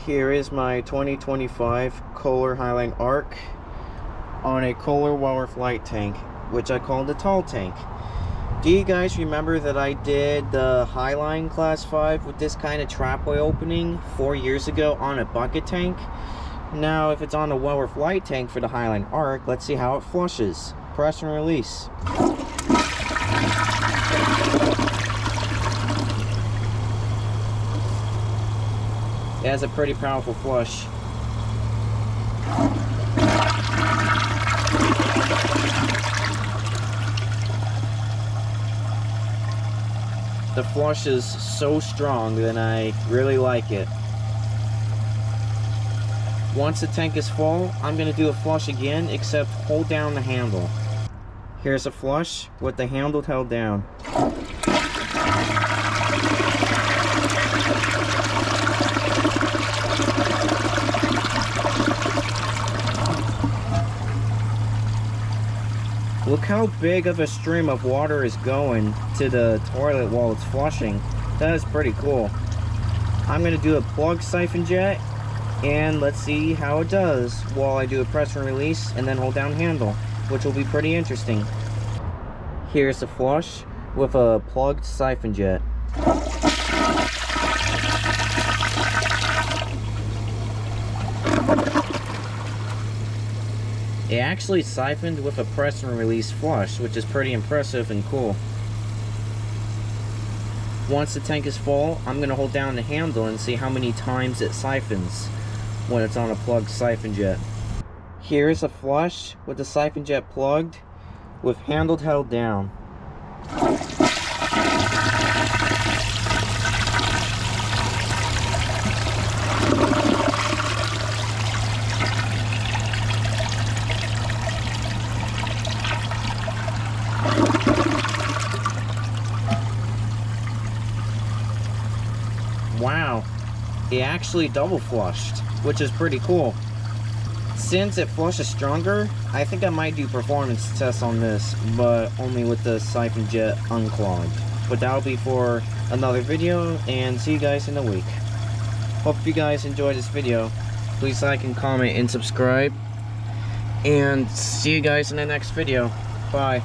Here is my 2025 Kohler Highline Arc on a Kohler Weller flight tank, which I call the tall tank. Do you guys remember that I did the Highline Class 5 with this kind of trapway opening 4 years ago on a bucket tank? Now, if it's on a Weller flight tank for the Highline Arc, let's see how it flushes. Press and release. It has a pretty powerful flush. The flush is so strong that I really like it. Once the tank is full, I'm going to do a flush again, except hold down the handle. Here's a flush with the handle held down. Look how big of a stream of water is going to the toilet while it's flushing. That is pretty cool. I'm going to do a plug siphon jet, and let's see how it does while I do a press and release and then hold down handle, which will be pretty interesting. Here's the flush with a plugged siphon jet. It actually siphoned with a press and release flush, which is pretty impressive and cool. Once the tank is full, I'm going to hold down the handle and see how many times it siphons when it's on a plugged siphon jet. Here's a flush with the siphon jet plugged with handle held down. Wow, it actually double flushed, which is pretty cool. Since it flushes stronger, I think I might do performance tests on this, but only with the siphon jet unclogged. But that'll be for another video, and see you guys in a week. Hope you guys enjoyed this video. Please like and comment and subscribe. And see you guys in the next video. Bye.